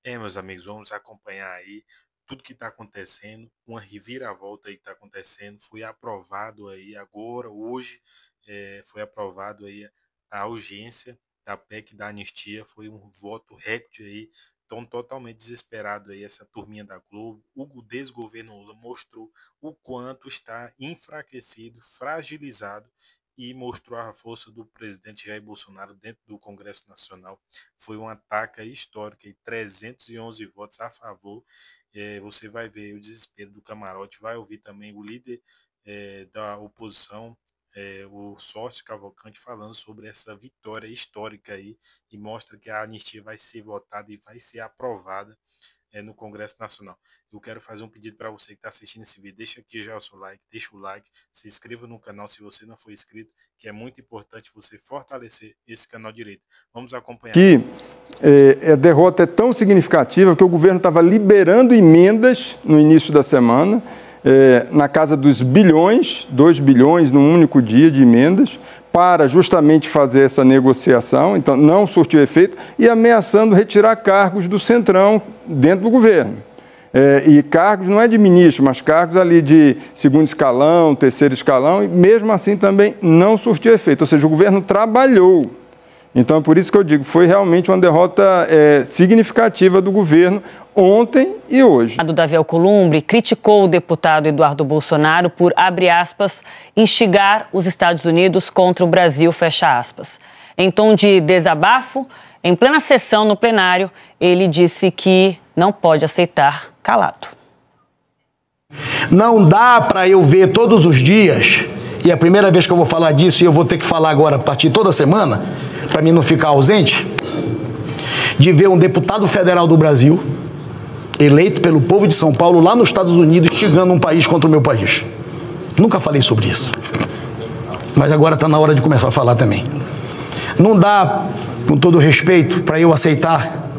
Meus amigos, vamos acompanhar aí tudo que está acontecendo, uma reviravolta aí que está acontecendo. Foi aprovado aí agora, hoje, foi aprovado aí a urgência da PEC da anistia. Foi um voto recorde aí. Estão totalmente desesperado aí essa turminha da Globo. O desgoverno Lula mostrou o quanto está enfraquecido, fragilizado, e mostrou a força do presidente Jair Bolsonaro dentro do Congresso Nacional. Foi um ataque histórico, 311 votos a favor. Você vai ver o desespero do camarote, vai ouvir também o líder da oposição, o Sócio Cavalcante, falando sobre essa vitória histórica aí, e mostra que a anistia vai ser votada e vai ser aprovada no Congresso Nacional. Eu quero fazer um pedido para você que está assistindo esse vídeo. Deixa aqui já o seu like, deixa o like, se inscreva no canal se você não for inscrito, que é muito importante você fortalecer esse canal direito. Vamos acompanhar. A derrota é tão significativa que o governo estava liberando emendas no início da semana, na casa dos bilhões, 2 bilhões num único dia de emendas, para justamente fazer essa negociação, então não surtiu efeito, e ameaçando retirar cargos do Centrão dentro do governo. E cargos não é de ministro, mas cargos ali de segundo escalão, terceiro escalão, e mesmo assim também não surtiu efeito, ou seja, o governo trabalhou. Então, por isso que eu digo, foi realmente uma derrota significativa do governo ontem e hoje. O Davi Alcolumbre criticou o deputado Eduardo Bolsonaro por, abre aspas, instigar os Estados Unidos contra o Brasil, fecha aspas. Em tom de desabafo, em plena sessão no plenário, ele disse que não pode aceitar calado. Não dá para eu ver todos os dias, e é a primeira vez que eu vou falar disso, e eu vou ter que falar agora a partir de toda semana, para mim não ficar ausente, de ver um deputado federal do Brasil, eleito pelo povo de São Paulo, lá nos Estados Unidos, instigando um país contra o meu país. Nunca falei sobre isso. Mas agora está na hora de começar a falar também. Não dá, com todo respeito, para eu aceitar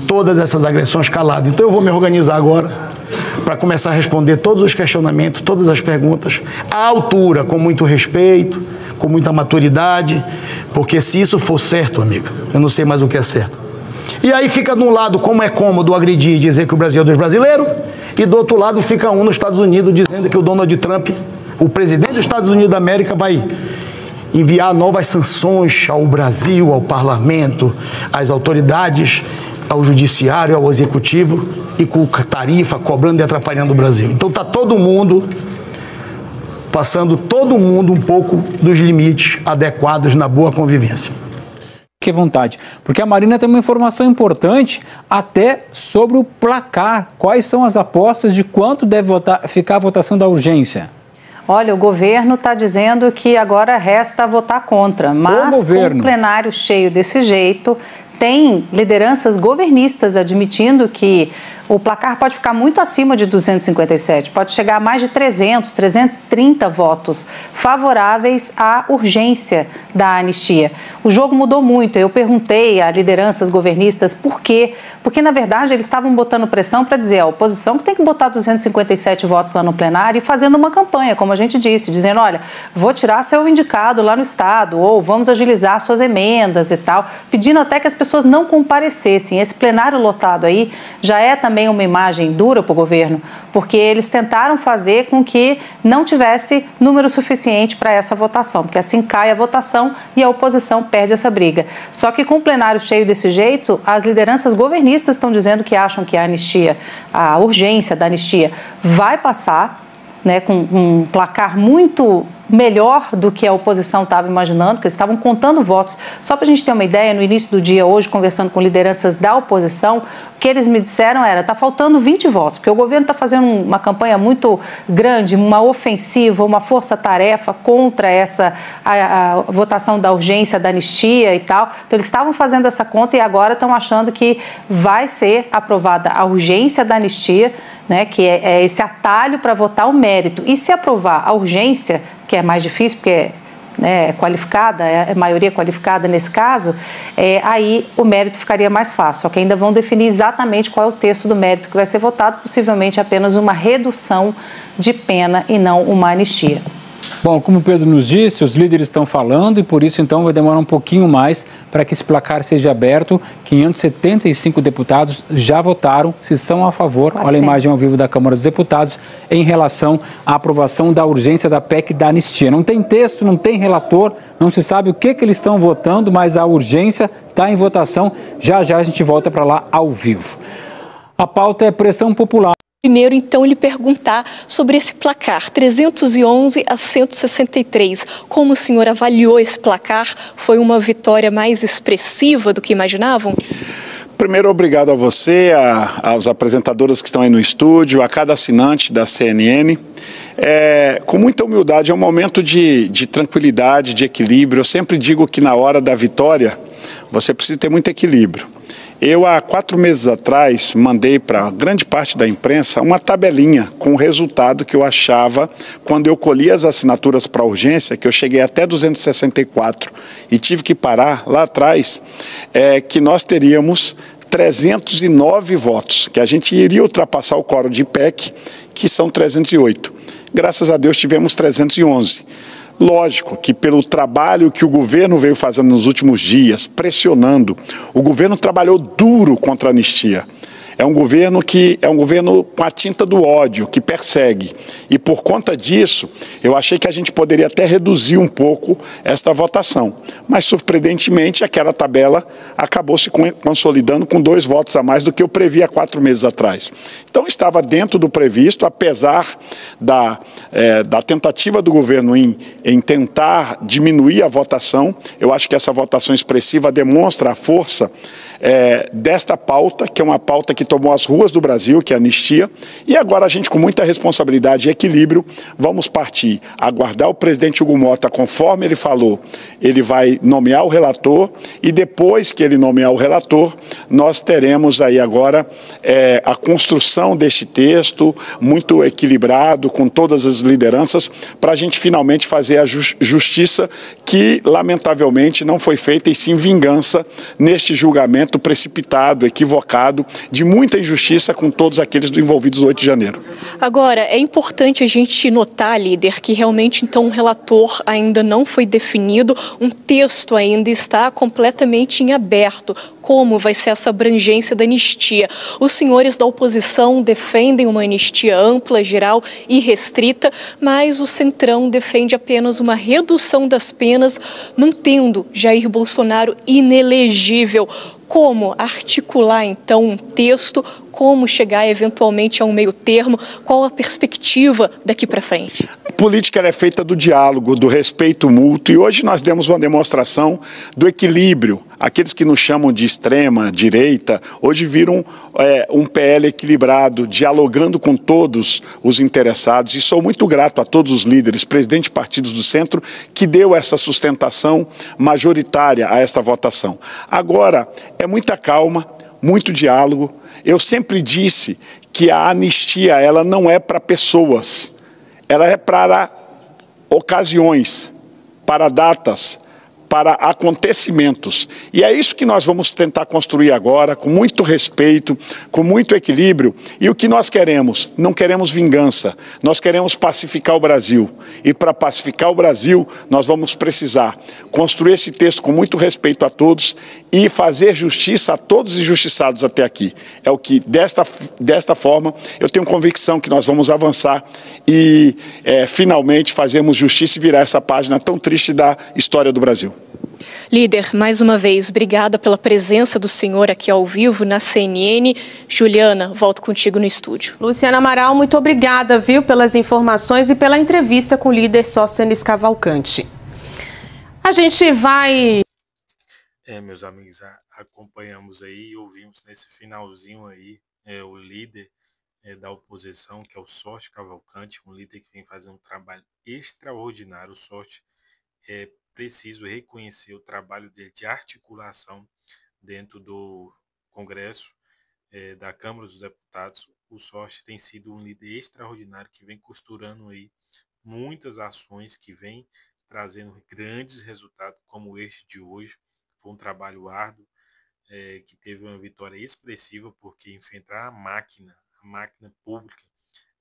todas essas agressões calado. Então eu vou me organizar agora para começar a responder todos os questionamentos, todas as perguntas, à altura, com muito respeito, com muita maturidade, porque se isso for certo, amigo, eu não sei mais o que é certo. E aí fica de um lado, como é cômodo agredir e dizer que o Brasil é dos brasileiros, e do outro lado fica um nos Estados Unidos dizendo que o Donald Trump, o presidente dos Estados Unidos da América, vai enviar novas sanções ao Brasil, ao parlamento, às autoridades, ao judiciário, ao executivo, e com tarifa, cobrando e atrapalhando o Brasil. Então está todo mundo passando um pouco dos limites adequados na boa convivência. Fique à vontade, porque a Marina tem uma informação importante até sobre o placar. Quais são as apostas de quanto deve ficar a votação da urgência? Olha, o governo está dizendo que agora resta votar contra, mas com o plenário cheio desse jeito, tem lideranças governistas admitindo que o placar pode ficar muito acima de 257, pode chegar a mais de 300, 330 votos favoráveis à urgência da anistia. O jogo mudou muito. Eu perguntei a lideranças governistas por quê, porque na verdade eles estavam botando pressão para dizer a oposição que tem que botar 257 votos lá no plenário e fazendo uma campanha, como a gente disse, dizendo, olha, vou tirar seu indicado lá no estado, ou vamos agilizar suas emendas e tal, pedindo até que as pessoas não comparecessem. Esse plenário lotado aí já é também uma imagem dura para o governo, porque eles tentaram fazer com que não tivesse número suficiente para essa votação, porque assim cai a votação e a oposição perde essa briga. Só que com o plenário cheio desse jeito, as lideranças governistas estão dizendo que acham que a anistia, a urgência da anistia vai passar, né, com um placar muito melhor do que a oposição estava imaginando, porque eles estavam contando votos. Só para a gente ter uma ideia, no início do dia, hoje, conversando com lideranças da oposição, o que eles me disseram era, está faltando 20 votos, porque o governo está fazendo uma campanha muito grande, uma ofensiva, uma força-tarefa contra a votação da urgência, da anistia e tal. Então, eles estavam fazendo essa conta e agora estão achando que vai ser aprovada a urgência da anistia, né, que é esse atalho para votar o mérito. E se aprovar a urgência, que é mais difícil, porque é qualificada, é maioria qualificada nesse caso, aí o mérito ficaria mais fácil. Só que ainda vão definir exatamente qual é o texto do mérito que vai ser votado, possivelmente apenas uma redução de pena e não uma anistia. Bom, como o Pedro nos disse, os líderes estão falando e por isso então vai demorar um pouquinho mais para que esse placar seja aberto. 575 deputados já votaram, se são a favor, olha a imagem ao vivo da Câmara dos Deputados, em relação à aprovação da urgência da PEC da anistia. Não tem texto, não tem relator, não se sabe o que eles estão votando, mas a urgência está em votação. Já já a gente volta para lá ao vivo. A pauta é pressão popular. Primeiro, então, lhe perguntar sobre esse placar, 311 a 163. Como o senhor avaliou esse placar? Foi uma vitória mais expressiva do que imaginavam? Primeiro, obrigado a você, aos apresentadores que estão aí no estúdio, a cada assinante da CNN. Com muita humildade, é um momento de tranquilidade, de equilíbrio. Eu sempre digo que na hora da vitória, você precisa ter muito equilíbrio. Eu, há 4 meses atrás, mandei para grande parte da imprensa uma tabelinha com o resultado que eu achava quando eu colhi as assinaturas para urgência, que eu cheguei até 264 e tive que parar lá atrás, que nós teríamos 309 votos, que a gente iria ultrapassar o quórum de PEC, que são 308. Graças a Deus tivemos 311. Lógico que pelo trabalho que o governo veio fazendo nos últimos dias, pressionando, o governo trabalhou duro contra a anistia. É um governo com a tinta do ódio, que persegue. E por conta disso, eu achei que a gente poderia até reduzir um pouco esta votação. Mas, surpreendentemente, aquela tabela acabou se consolidando com 2 votos a mais do que eu previ há 4 meses atrás. Então, estava dentro do previsto, apesar da tentativa do governo em tentar diminuir a votação. Eu acho que essa votação expressiva demonstra a força desta pauta, que é uma pauta que tomou as ruas do Brasil, que é a anistia, e agora a gente, com muita responsabilidade e equilíbrio, vamos partir, aguardar o presidente Hugo Mota, conforme ele falou, ele vai nomear o relator, e depois que ele nomear o relator, nós teremos aí agora a construção deste texto, muito equilibrado, com todas as lideranças, para a gente finalmente fazer a justiça que, lamentavelmente, não foi feita, e sim vingança neste julgamento precipitado, equivocado, de muita injustiça com todos aqueles envolvidos no 8 de janeiro. Agora, é importante a gente notar, líder, que realmente então um relator ainda não foi definido, um texto ainda está completamente em aberto. Como vai ser essa abrangência da anistia? Os senhores da oposição defendem uma anistia ampla, geral e restrita, mas o Centrão defende apenas uma redução das penas, mantendo Jair Bolsonaro inelegível. Como articular, então, um texto? Como chegar, eventualmente, a um meio termo? Qual a perspectiva daqui para frente? A política é feita do diálogo, do respeito mútuo, e hoje nós demos uma demonstração do equilíbrio. Aqueles que nos chamam de extrema direita, hoje viram um PL equilibrado, dialogando com todos os interessados, e sou muito grato a todos os líderes, presidentes de partidos do centro, que deu essa sustentação majoritária a esta votação. Agora, é muita calma, muito diálogo. Eu sempre disse que a anistia, ela não é para pessoas, ela é para ocasiões, para datas, para acontecimentos. E é isso que nós vamos tentar construir agora, com muito respeito, com muito equilíbrio. E o que nós queremos? Não queremos vingança, nós queremos pacificar o Brasil. E para pacificar o Brasil, nós vamos precisar construir esse texto com muito respeito a todos e fazer justiça a todos os injustiçados até aqui. É o que, desta forma, eu tenho convicção que nós vamos avançar e finalmente fazermos justiça e virar essa página tão triste da história do Brasil. Líder, mais uma vez, obrigada pela presença do senhor aqui ao vivo na CNN. Juliana, volto contigo no estúdio. Luciana Amaral, muito obrigada, viu, pelas informações e pela entrevista com o líder Sóstenes Cavalcante. A gente vai... Meus amigos, acompanhamos aí e ouvimos nesse finalzinho aí o líder da oposição, que é o Sóstenes Cavalcante, um líder que vem fazendo um trabalho extraordinário. O Sóstenes preciso reconhecer o trabalho dele de articulação dentro do Congresso, da Câmara dos Deputados. O Sóstenes tem sido um líder extraordinário que vem costurando aí muitas ações, que vem trazendo grandes resultados, como este de hoje. Foi um trabalho árduo, que teve uma vitória expressiva, porque enfrentar a máquina pública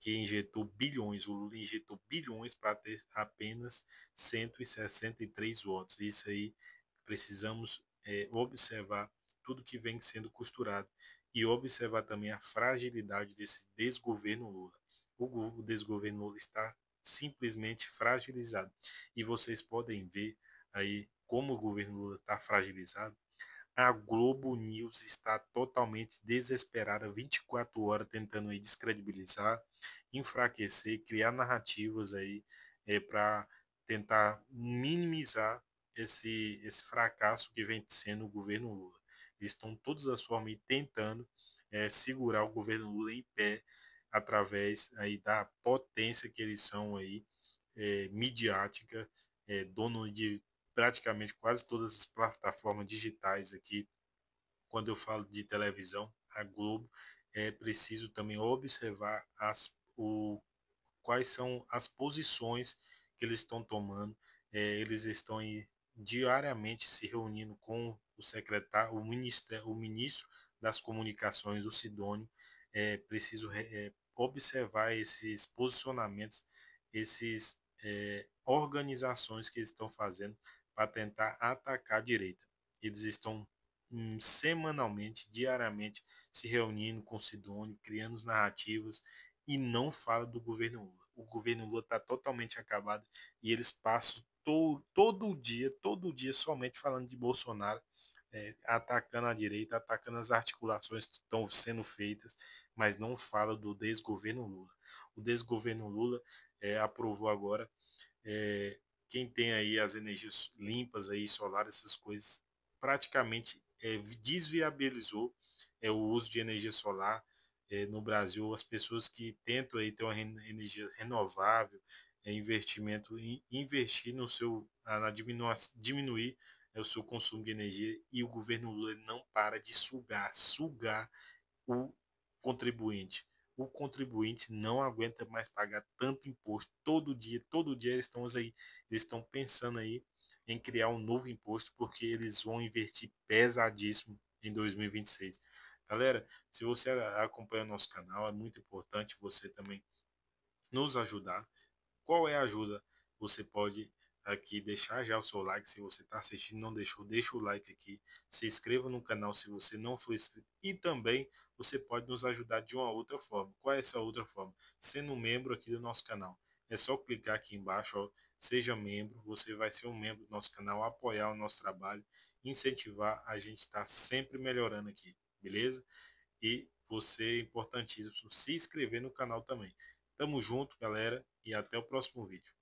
que injetou bilhões, o Lula injetou bilhões para ter apenas 163 votos. Isso aí precisamos observar tudo que vem sendo costurado e observar também a fragilidade desse desgoverno Lula. O desgoverno Lula está simplesmente fragilizado. E vocês podem ver aí como o governo Lula está fragilizado. A Globo News está totalmente desesperada, 24 horas tentando aí descredibilizar, enfraquecer, criar narrativas aí para tentar minimizar esse fracasso que vem sendo o governo Lula. Eles estão de todas as formas aí tentando segurar o governo Lula em pé através aí da potência que eles são aí midiática, dono de praticamente quase todas as plataformas digitais aqui. Quando eu falo de televisão, a Globo, é preciso também observar quais são as posições que eles estão tomando. Eles estão aí diariamente se reunindo com o secretário, o ministro das Comunicações, o Sidônio. É preciso observar esses posicionamentos, esses organizações que eles estão fazendo para tentar atacar a direita. Eles estão semanalmente, diariamente, se reunindo com o Sidônio, criando narrativas e não fala do governo Lula. O governo Lula está totalmente acabado e eles passam todo dia somente falando de Bolsonaro, atacando a direita, atacando as articulações que estão sendo feitas, mas não fala do desgoverno Lula. O desgoverno Lula aprovou agora, quem tem aí as energias limpas aí, solar, essas coisas, praticamente desviabilizou o uso de energia solar no Brasil. As pessoas que tentam aí ter uma energia renovável, investir no seu, diminuir o seu consumo de energia, e o governo Lula não para de sugar o contribuinte. O contribuinte não aguenta mais pagar tanto imposto todo dia eles estão pensando aí em criar um novo imposto, porque eles vão investir pesadíssimo em 2026. Galera, se você acompanha o nosso canal, é muito importante você também nos ajudar. Qual é a ajuda? Você pode aqui deixar já o seu like. Se você está assistindo e não deixou, deixa o like aqui. Se inscreva no canal se você não for inscrito. E também você pode nos ajudar de uma outra forma. Qual é essa outra forma? Sendo membro aqui do nosso canal. É só clicar aqui embaixo, ó, seja membro. Você vai ser um membro do nosso canal, apoiar o nosso trabalho, incentivar a gente estar sempre melhorando aqui, beleza? E você, é importantíssimo, se inscrever no canal também. Tamo junto, galera, e até o próximo vídeo.